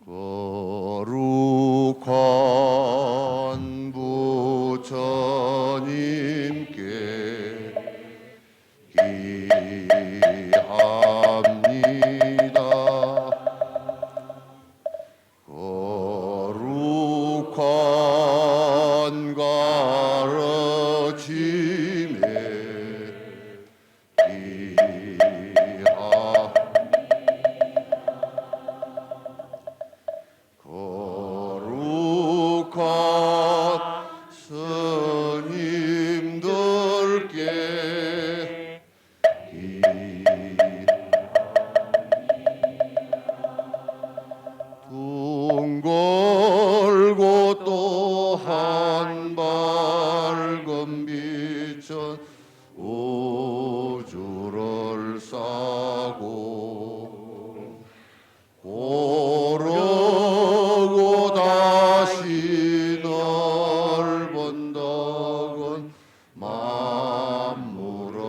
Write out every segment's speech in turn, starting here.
거룩한 부처님께 기합니다. 거룩한 가르침에 거룩한 스님들께 둥 걸고 또한 밝은 빛은 우주를 싸고 고르고 다시 넓은 덕은 만물을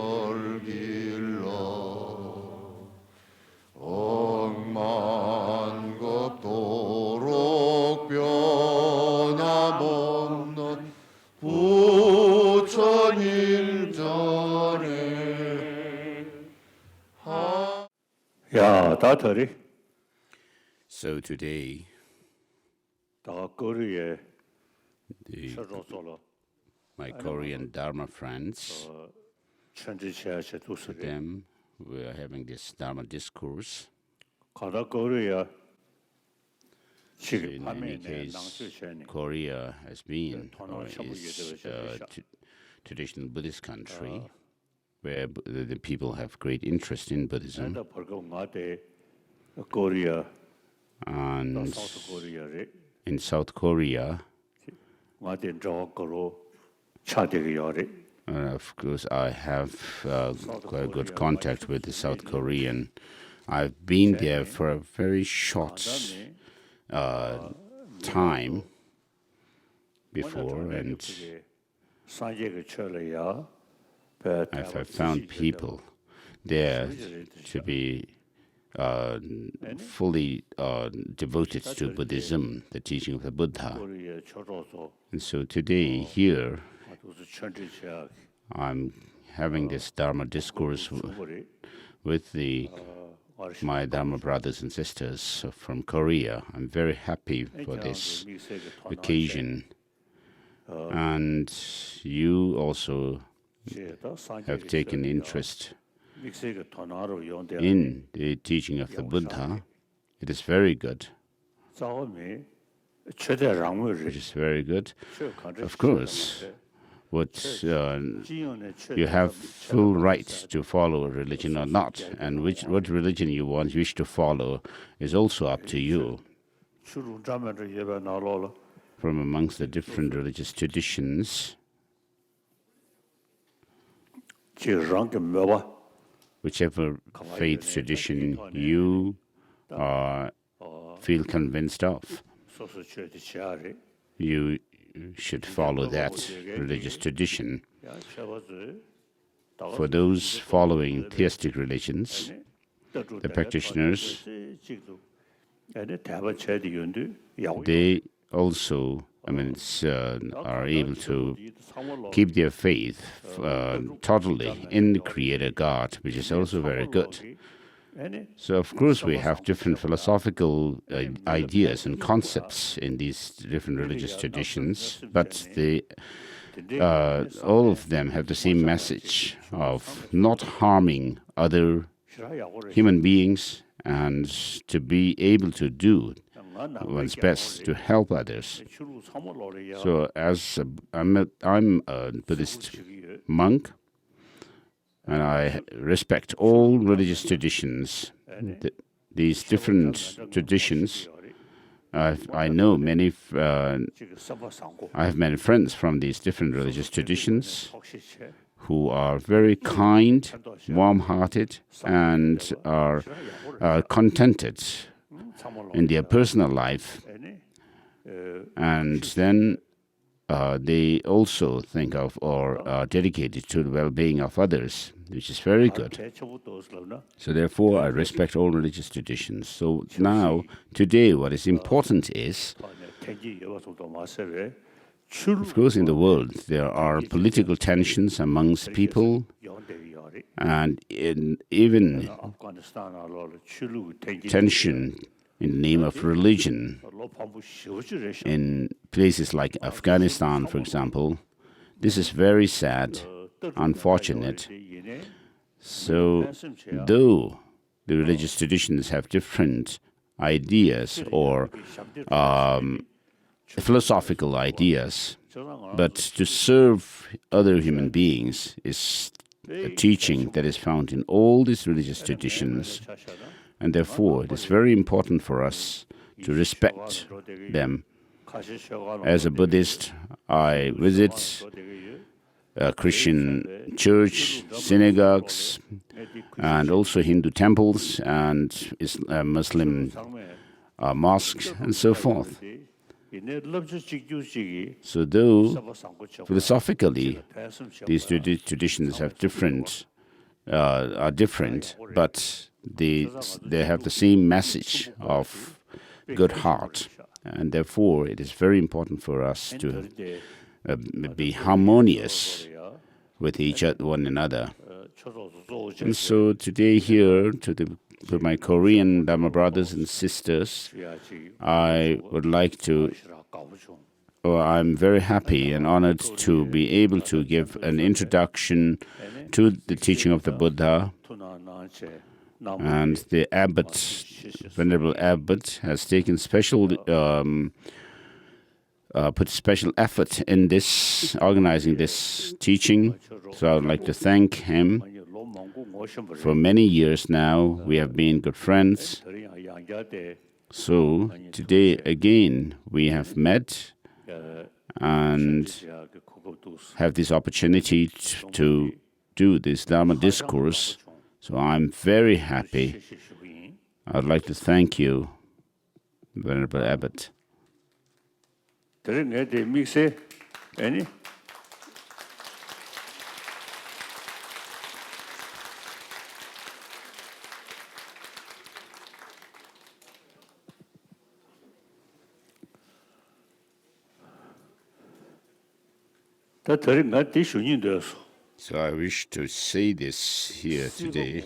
길러 억만급도록 변함없는 부처님 전에 야, 다들이 So today, 다 거리에 the, 서로서로 my Korean Dharma friends, 천지체하시 두스리 them, we are having this Dharma discourse. 가다 거리에 So 지금 in any 밤에 case, 낭주체니 Korea has been or 전원 is 전부 a traditional Buddhist country where the people have great interest in Buddhism. 나도 벌고 나대 거리에 And 사우스 거리에 in South Korea, 나대 저거로 차대기 열이 of course, I have quite a good contact with the South Korean. I've been there for a very short time before, and 산재가 철이야 I've found people there to be fully devoted to Buddhism, the teaching of the Buddha. 거리에 저로서 And so today, here, 아두스 천지체하 I'm having this Dharma discourse 우리 with my Dharma brothers and sisters from Korea. I'm very happy for this occasion. And you also have taken interest in the teaching of the Buddha. It is very good. 싸움이 It 최대랑을 is very good. Of course, you have full right to follow a religion or not, and what religion you wish to follow is also up to you. 주름자면을 예배 나로라 From amongst the different religious traditions, 지랑게 뭐와 whichever faith tradition you feel convinced of, 소소 최대치아리 you should follow that religious tradition. 야 셔버즈 For those following theistic religions, the practitioners, and 대바 최대윤도 they also, are able to keep their faith totally in the Creator God, which is also very good. So, of course, we have different philosophical ideas and concepts in these different religious traditions, but all of them have the same message of not harming other human beings and to be able to do one's best to help others. So, I'm a Buddhist monk, and I respect all religious traditions. These different traditions, I know many. I have many friends from these different religious traditions who are very kind, warm-hearted, and are contented in their personal life. And then they also think of or are dedicated to the well-being of others, which is very good. So therefore, I respect all religious traditions. So now, today, what is important is, of course, in the world, there are political tensions amongst people, and even tension in the name of religion. In places like Afghanistan, for example, this is very sad, unfortunate. So, though the religious traditions have different ideas or philosophical ideas, but to serve other human beings is a teaching that is found in all these religious traditions, and therefore it is very important for us to respect them. As a Buddhist, I visit a Christian church, synagogues, and also Hindu temples and Muslim mosques and so forth. So though philosophically these traditions have are different, but they have the same message of good heart, and therefore it is very important for us to be harmonious with one another. And so today here, to my Korean Dharma brothers and sisters, I would like to, I'm very happy and honored to be able to give an introduction to the teaching of the Buddha. And the abbot, Venerable Abbot, has taken put special effort in organizing this teaching. So I would like to thank him. For many years now, we have been good friends. So today again, we have met and have this opportunity to do this Dharma discourse. So I'm very happy. I'd like to thank you, Venerable Abbot. So I wish to say this here today.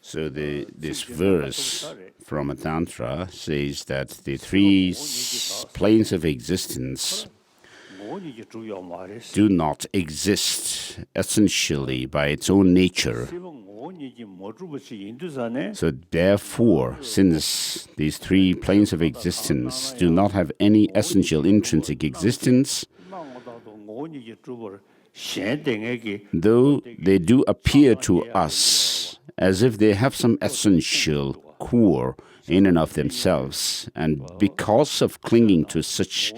So this verse from a tantra says that the three planes of existence do not exist essentially by its own nature. So therefore, since these three planes of existence do not have any essential intrinsic existence, though they do appear to us as if they have some essential core in and of themselves, and because of clinging to such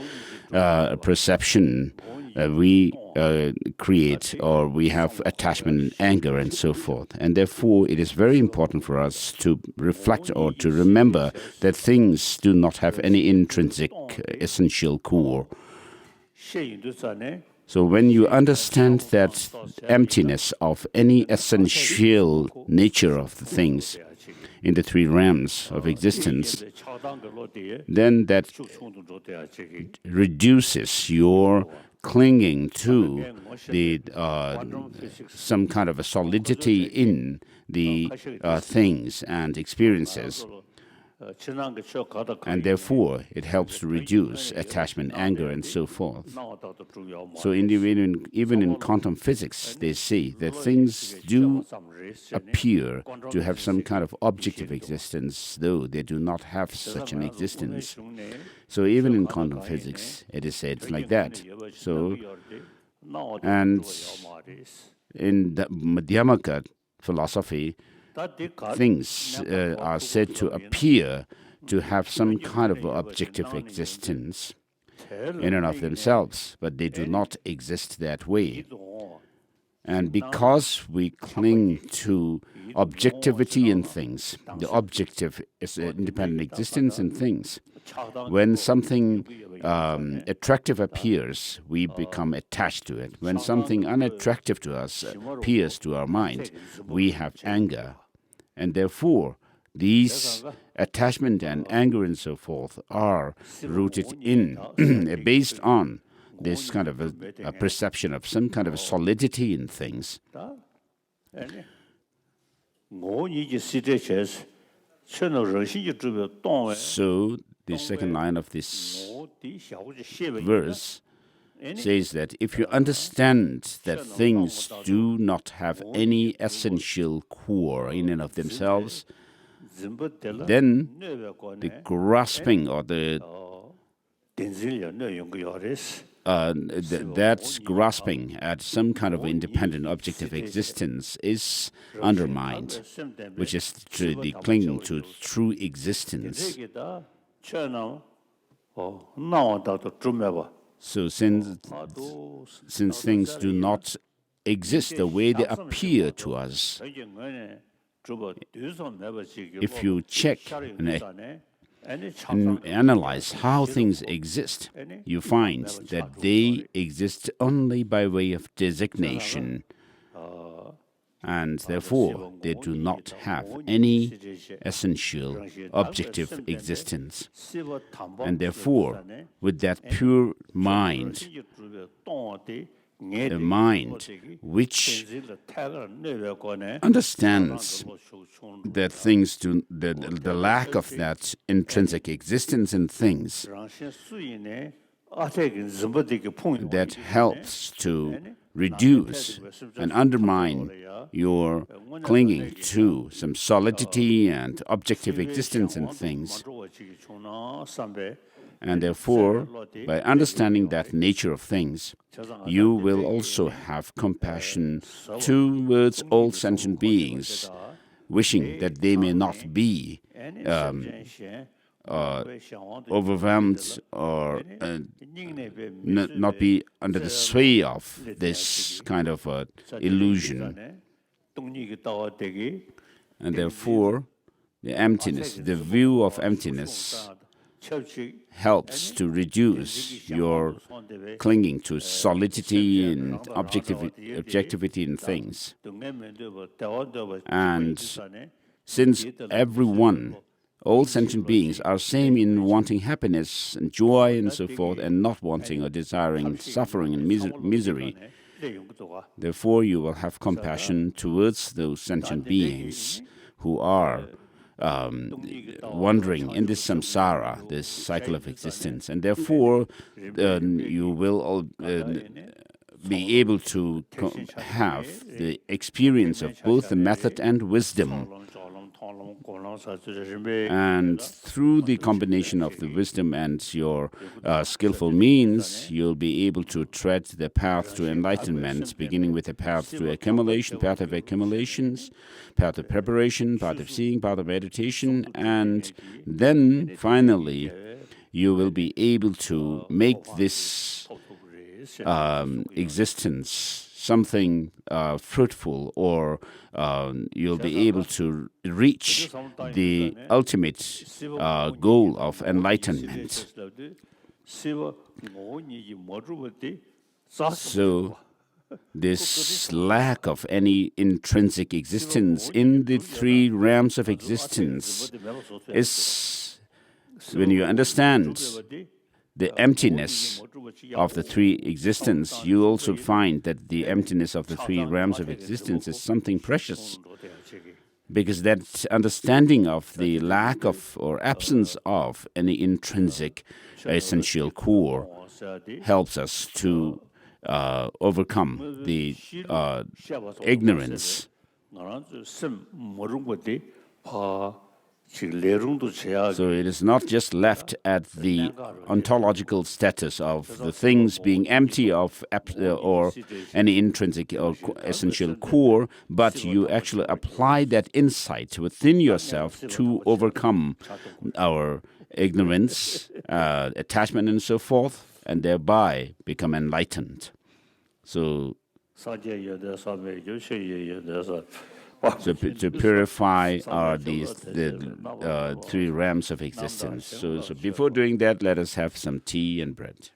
perception, we create or we have attachment and anger and so forth. And therefore, it is very important for us to reflect or to remember that things do not have any intrinsic essential core. So when you understand that emptiness of any essential nature of the things in the three realms of existence, then that reduces your clinging to the some kind of a solidity in the things and experiences. And therefore, it helps to reduce attachment, anger, and so forth. So even in quantum physics, they say that things do appear to have some kind of objective existence, though they do not have such an existence. So even in quantum physics, it is said like that. So, and in the Madhyamaka philosophy, things are said to appear to have some kind of objective existence in and of themselves, but they do not exist that way. And because we cling to objectivity in things, the objective is independent existence in things. When something attractive appears, we become attached to it. When something unattractive to us appears to our mind, we have anger. And therefore, these attachment and anger and so forth are rooted in, based on this kind of a perception of some kind of a solidity in things. So, the second line of this verse says that if you understand that things do not have any essential core in and of themselves, then the grasping or that's grasping at some kind of independent objective existence is undermined, which is the clinging to true existence. So since things do not exist the way they appear to us, if you check and analyze how things exist, you find that they exist only by way of designation, and therefore they do not have any essential objective existence. And therefore, with that pure mind, a mind which understands that things do, the lack of that intrinsic existence in things, that helps to reduce and undermine your clinging to some solidity and objective existence in things. And therefore, by understanding that nature of things, you will also have compassion towards all sentient beings, wishing that they may not be overwhelmed or not be under the sway of this kind of illusion. And therefore, the emptiness, the view of emptiness, helps to reduce your clinging to solidity and objectivity in things. And since everyone, all sentient beings, are same in wanting happiness and joy and so forth, and not wanting or desiring suffering and misery, therefore you will have compassion towards those sentient beings who are wandering in this samsara, this cycle of existence, and therefore you will be able to have the experience of both the method and wisdom. And through the combination of the wisdom and your skillful means, you'll be able to tread the path to enlightenment, beginning with a path to accumulation, path of accumulations, path of preparation, path of seeing, path of meditation, and then finally you will be able to make this existence something fruitful, or you'll be able to reach the ultimate goal of enlightenment. So, this lack of any intrinsic existence in the three realms of existence is, when you understand the emptiness of the three existence, you also find that the emptiness of the three realms of existence is something precious. Because that understanding of the lack of or absence of any intrinsic essential core helps us to overcome the ignorance. So it is not just left at the ontological status of the things being empty of or any intrinsic or essential core, but you actually apply that insight within yourself to overcome our ignorance, attachment and so forth, and thereby become enlightened. So So to purify are these the three realms of existence. So before doing that, let us have some tea and bread.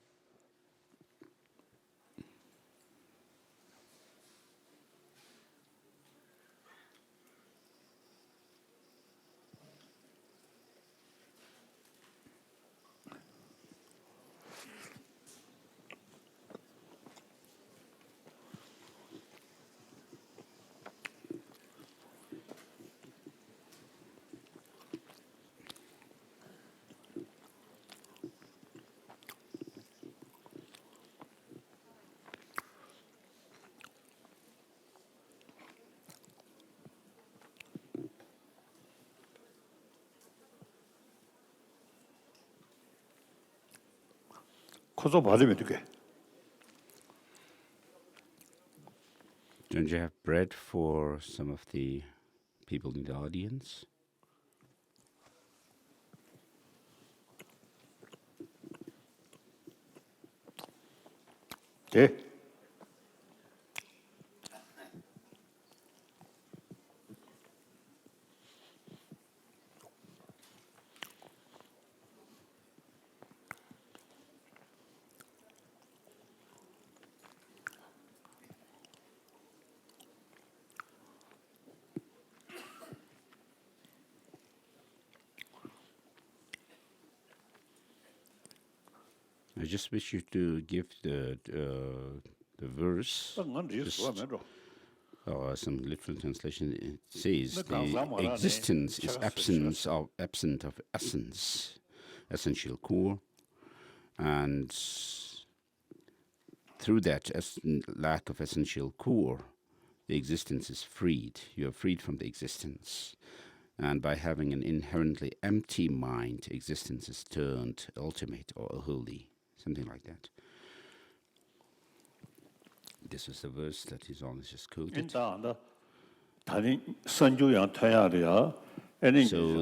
코도 받으면 되게. Don't you have bread for some of the people in the audience? 네. I just wish you to give the verse. Some literal translation. It says the existence is absent of essence, essential core, and through that lack of essential core, the existence is freed. You are freed from the existence. And by having an inherently empty mind, existence is turned ultimate or holy. Something like that. This is the verse that his Holiness just quoted. So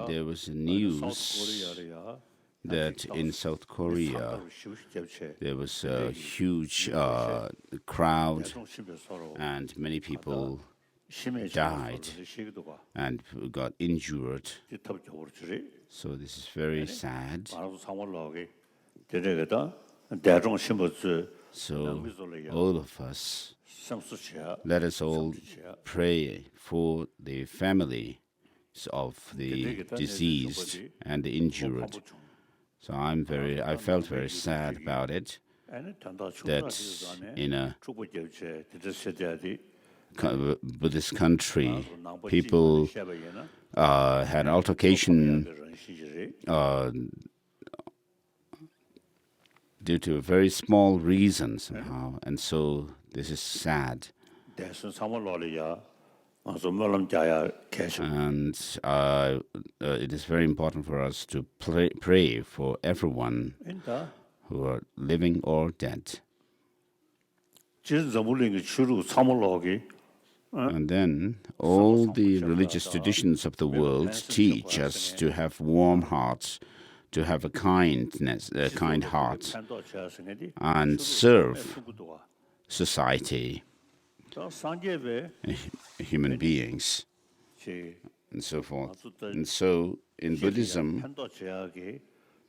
there was news that in South Korea there was a huge crowd and many people died and got injured. So this is very sad. So all of us, let us all pray for the family of the deceased and the injured. So I felt very sad about it, that in a Buddhist country, people had an altercation due to a very small reason somehow, and so this is sad. And it is very important for us to pray for everyone who are living or dead. And then all the religious traditions of the world teach us to have warm hearts, to have a kind heart, and serve society, human beings, and so forth. And so in Buddhism,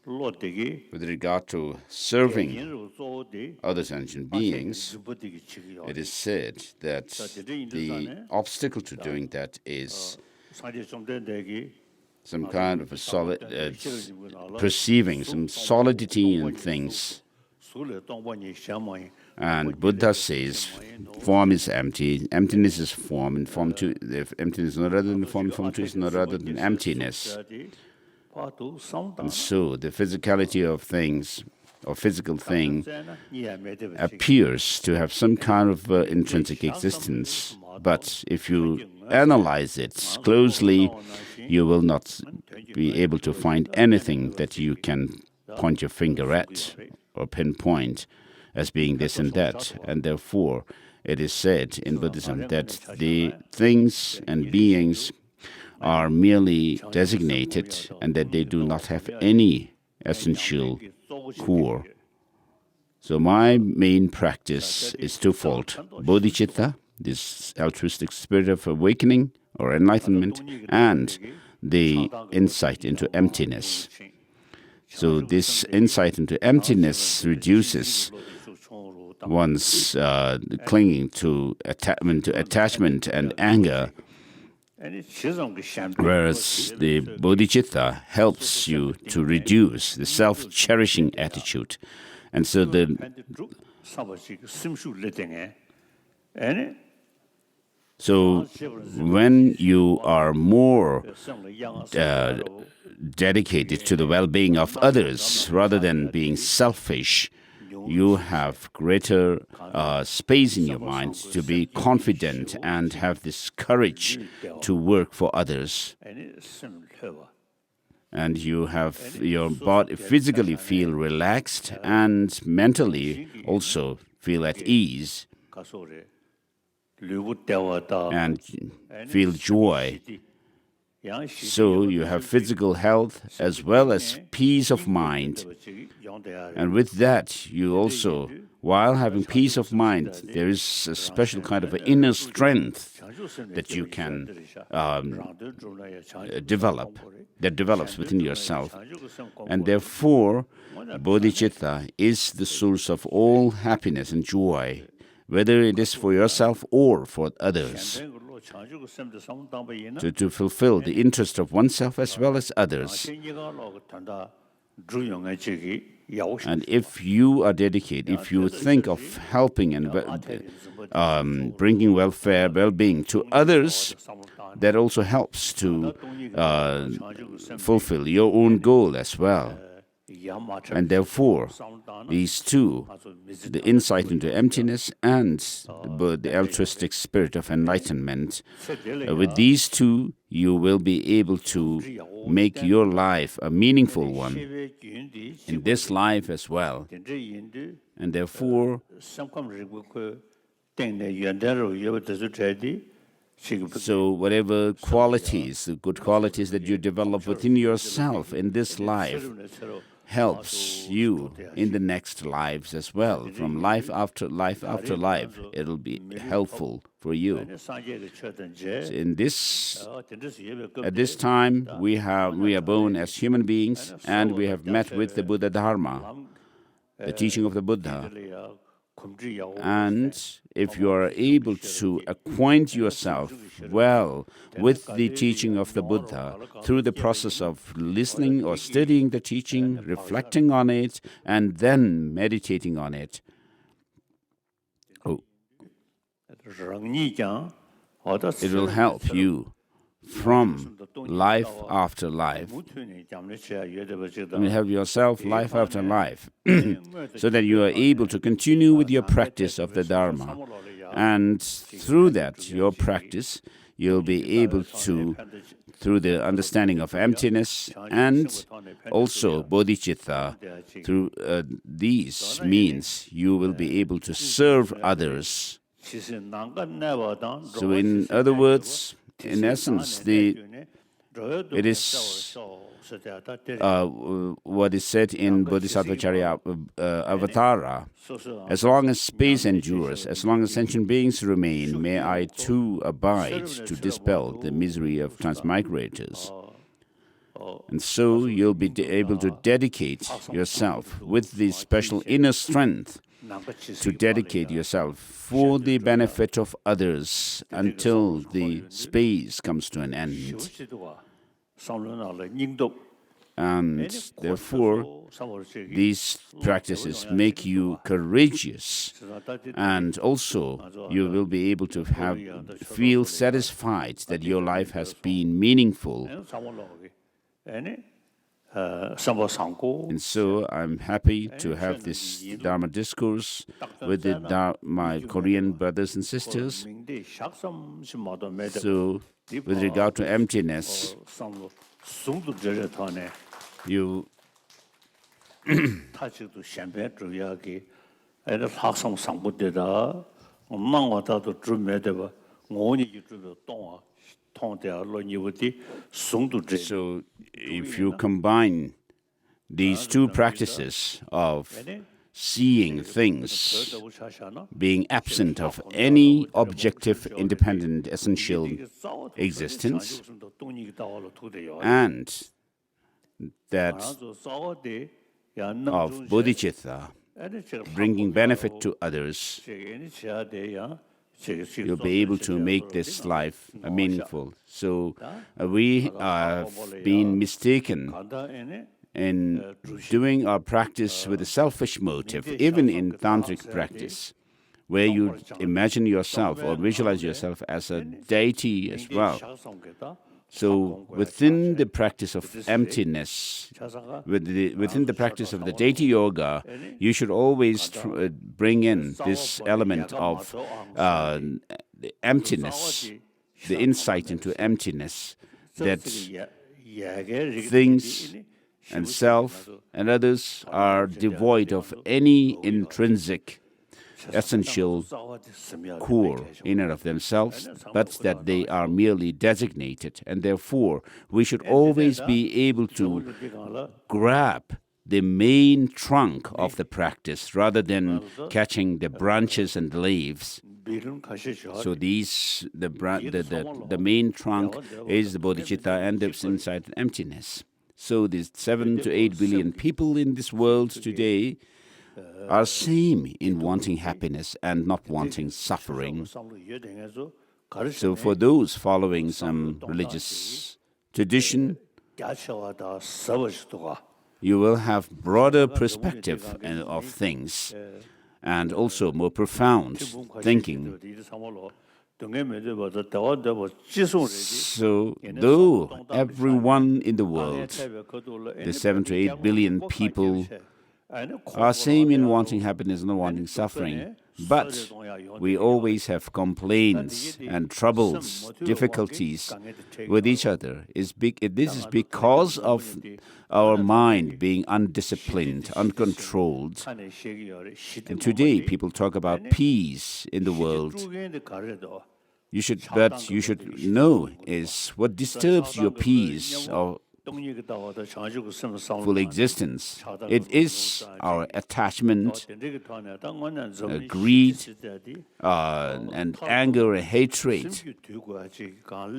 with regard to serving other sentient beings, it is said that the obstacle to doing that is some kind of a solid, perceiving some solidity in things. And Buddha says form is empty, emptiness is form, and form too, if emptiness is not other than form too is not other than emptiness. And so the physicality of things, or physical thing, appears to have some kind of intrinsic existence. But if you analyze it closely, you will not be able to find anything that you can point your finger at or pinpoint as being this and that. And therefore, it is said in Buddhism that the things and beings are merely designated and that they do not have any essential core. So my main practice is twofold: bodhicitta, this altruistic spirit of awakening or enlightenment, and the insight into emptiness. So this insight into emptiness reduces one's clinging to attachment and anger, whereas the bodhicitta helps you to reduce the self-cherishing attitude. And so when you are more dedicated to the well-being of others rather than being selfish, you have greater space in your mind to be confident and have this courage to work for others. And you have your body physically feel relaxed and mentally also feel at ease and feel joy. So you have physical health as well as peace of mind. And with that, you also, while having peace of mind, there is a special kind of an inner strength that you can develop, that develops within yourself. And therefore, bodhicitta is the source of all happiness and joy, whether it is for yourself or for others, to fulfill the interest of oneself as well as others. And if you are dedicated, if you think of helping and bringing welfare, well-being to others, that also helps to fulfill your own goal as well. And therefore, these two, the insight into emptiness and the altruistic spirit of enlightenment, with these two, you will be able to make your life a meaningful one in this life as well. And therefore, so whatever qualities, the good qualities that you develop within yourself in this life, helps you in the next lives as well. From life after life, it'll be helpful for you. So at this time, we are born as human beings, and we have met with the Buddha Dharma, the teaching of the Buddha. And if you are able to acquaint yourself well with the teaching of the Buddha through the process of listening or studying the teaching, reflecting on it, and then meditating on it, it will help you from life after life. You have yourself life after life, so that you are able to continue with your practice of the Dharma. And through that, your practice, you'll be able to, through the understanding of emptiness and also bodhicitta, through these means, you will be able to serve others. So in other words, in essence, it is what is said in Bodhisattvacharya Avatara: as long as space endures, as long as sentient beings remain, may I too abide to dispel the misery of transmigrators. And so you'll be able to dedicate yourself with the special inner strength to dedicate yourself for the benefit of others until the space comes to an end. And therefore, these practices make you courageous, and also you will be able to feel satisfied that your life has been meaningful. And so I'm happy to have this Dharma discourse with my Korean brothers and sisters. So, with regard to emptiness, you so if you combine these two practices of seeing things, being absent of any objective, independent, essential existence, and that of bodhicitta, bringing benefit to others, you'll be able to make this life meaningful. So we have been mistaken in doing our practice with a selfish motive, even in tantric practice, where you imagine yourself or visualize yourself as a deity as well. So within the practice of emptiness, within the practice of the deity yoga, you should always bring in this element of the emptiness, the insight into emptiness, that things and self and others are devoid of any intrinsic, essential core in and of themselves, but that they are merely designated. And therefore, we should always be able to grab the main trunk of the practice rather than catching the branches and leaves. So the main trunk is the bodhicitta and the insight and emptiness. So these 7 to 8 billion people in this world today are same in wanting happiness and not wanting suffering. So for those following some religious tradition, you will have broader perspective of things and also more profound thinking. So, though everyone in the world, the 7 to 8 billion people, are same in wanting happiness and not wanting suffering, but we always have complaints and troubles, difficulties with each other. This is because of our mind being undisciplined, uncontrolled. And today people talk about peace in the world. But you should know is what disturbs your peace or full existence. It is our attachment, greed, and anger and hatred.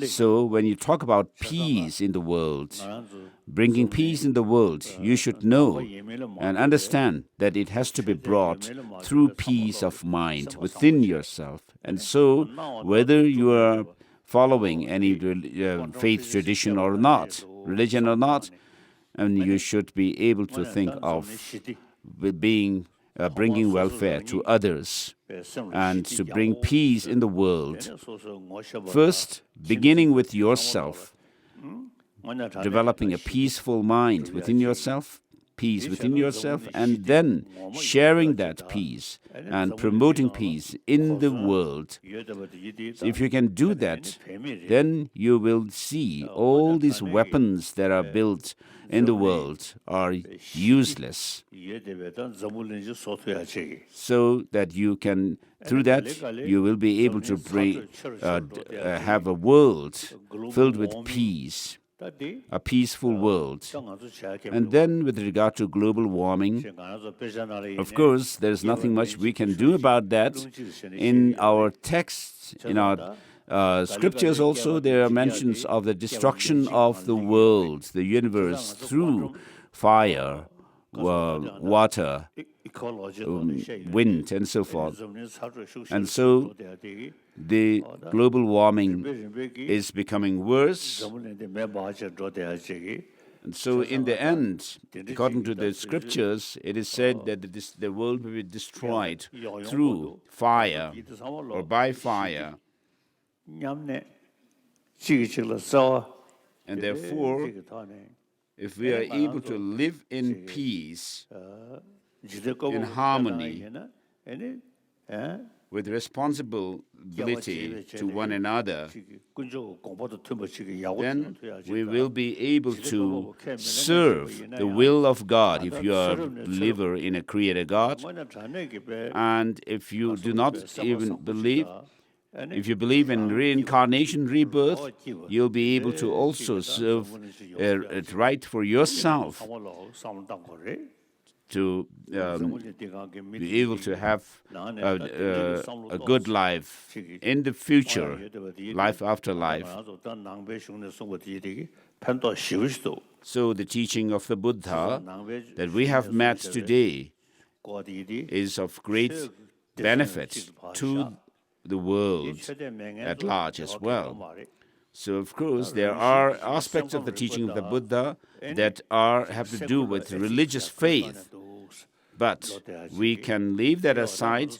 So when you talk about peace in the world, bringing peace in the world, you should know and understand that it has to be brought through peace of mind within yourself. And so whether you are following any faith tradition or not, religion or not, and you should be able to think of bringing welfare to others and to bring peace in the world. First, beginning with yourself, developing a peaceful mind within yourself, peace within yourself, and then sharing that peace and promoting peace in the world. So if you can do that, then you will see all these weapons that are built in the world are useless. So that you can, through that, you will be able to have a world filled with peace, a peaceful world. And then with regard to global warming, of course, there's nothing much we can do about that. In our texts, in our scriptures also, there are mentions of the destruction of the world, the universe, through fire, water, wind, and so forth. And so the global warming is becoming worse. And so in the end, according to the scriptures, it is said that the world will be destroyed through fire or by fire. And therefore, if we are able to live in peace, in harmony, with responsibility to one another, then we will be able to serve the will of God if you are a believer in a creator God. And if you do not even believe, if you believe in reincarnation, rebirth, you'll be able to also serve it right for yourself. to be able to have a good life in the future, life after life. So the teaching of the Buddha that we have met today is of great benefit to the world at large as well. So, of course, there are aspects of the teaching of the Buddha that have to do with religious faith, but we can leave that aside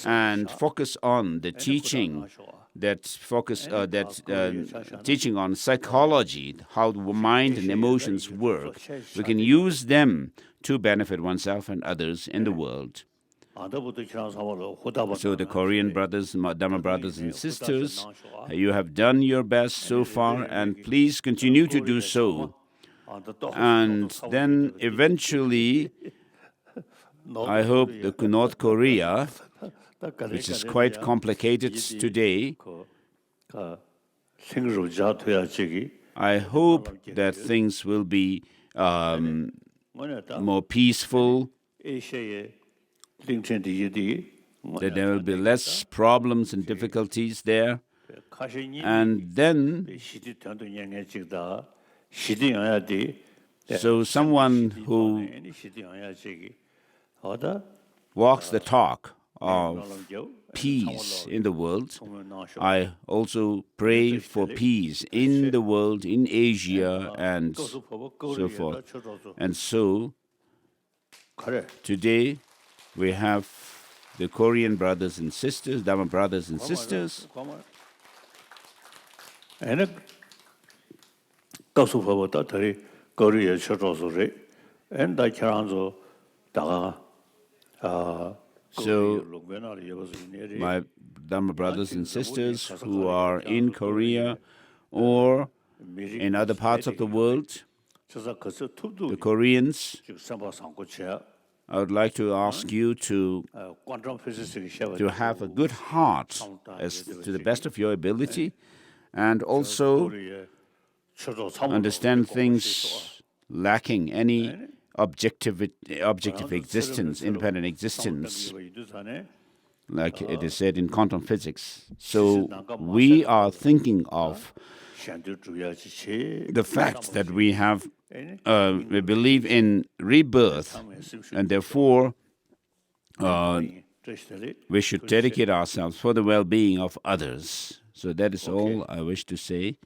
and focus on the teaching teaching on psychology, how the mind and emotions work. We can use them to benefit oneself and others in the world. So the Korean brothers, Dharma brothers and sisters, you have done your best so far, and please continue to do so. And then eventually, I hope the North Korea, which is quite complicated today, I hope that things will be more peaceful, that there will be less problems and difficulties there. And then, so someone who walks the talk of peace in the world, I also pray for peace in the world, in Asia, and so forth. And so, today, we have the Korean brothers and sisters, Dharma brothers and sisters. So, my Dharma brothers and sisters who are in Korea or in other parts of the world, the Koreans, I would like to ask you to have a good heart as to the best of your ability, and also understand things lacking any objective existence, independent existence, like it is said in quantum physics. So we are thinking of the fact that we believe in rebirth, and therefore we should dedicate ourselves for the well-being of others. So that is all I wish to say.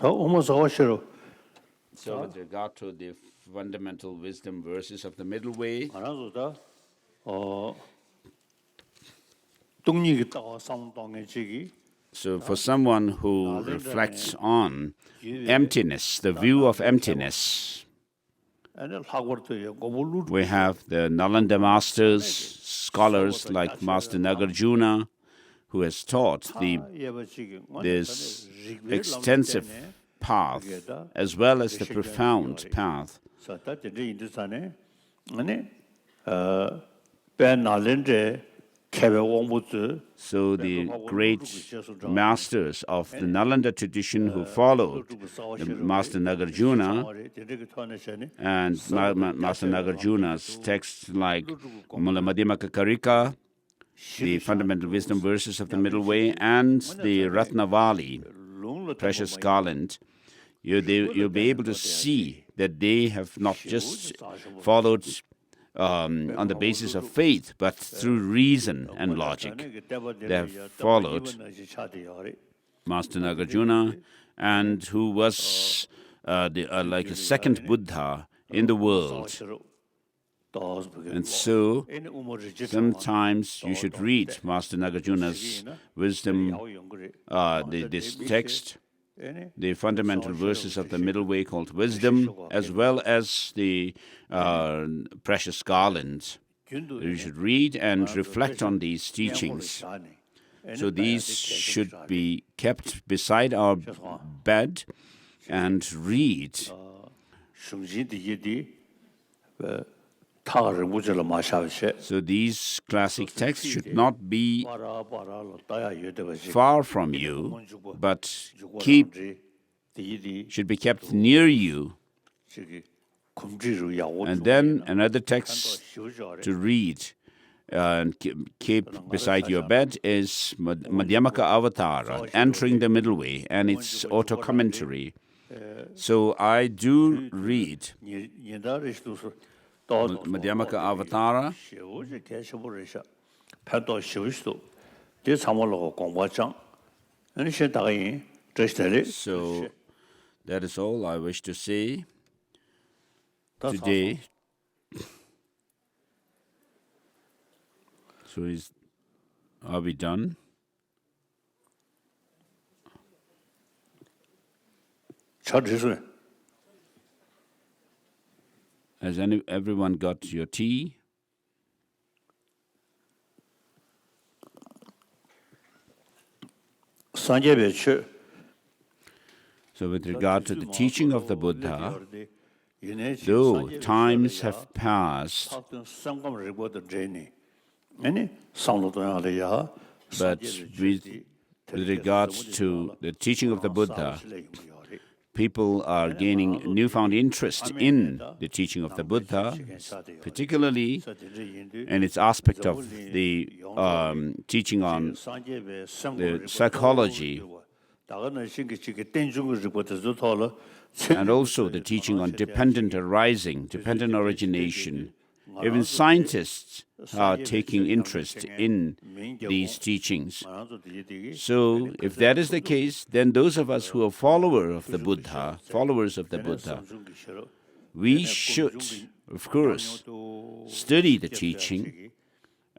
So with regard to the fundamental wisdom verses of the middle way, so for someone who reflects on emptiness, the view of emptiness, we have the Nalanda masters, scholars like Master Nagarjuna, who has taught this extensive path as well as the profound path. So the great masters of the Nalanda tradition who followed Master Nagarjuna, and Master Nagarjuna's texts like Mula Madhyamaka Karika, the fundamental wisdom verses of the middle way, and the Ratnavali, precious garland, you'll be able to see that they have not just followed on the basis of faith, but through reason and logic. They have followed Master Nagarjuna, and who was like a second Buddha in the world. And so, sometimes you should read Master Nagarjuna's wisdom, this text, the fundamental verses of the middle way called wisdom, as well as the precious garlands. You should read and reflect on these teachings. So these should be kept beside our bed and read So these classic texts should not be far from you, but should be kept near you. And then another text to read and keep beside your bed is Madhyamaka Avatara, Entering the Middle Way, and its auto-commentary. So I do read Madhyamaka Avatara. So that is all I wish to say today. So are we done? Has everyone got your tea? So with regard to the teaching of the Buddha, though times have passed, but with regards to the teaching of the Buddha, people are gaining newfound interest in the teaching of the Buddha, particularly in its aspect of the teaching on the psychology, and also the teaching on dependent arising, dependent origination. Even scientists are taking interest in these teachings. So if that is the case, then those of us who are followers of the Buddha, we should, of course, study the teaching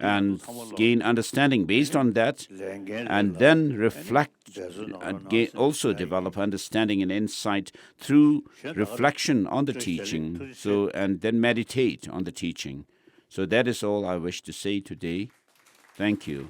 and gain understanding based on that, and then reflect and also develop understanding and insight through reflection on the teaching, and then meditate on the teaching. So that is all I wish to say today. Thank you.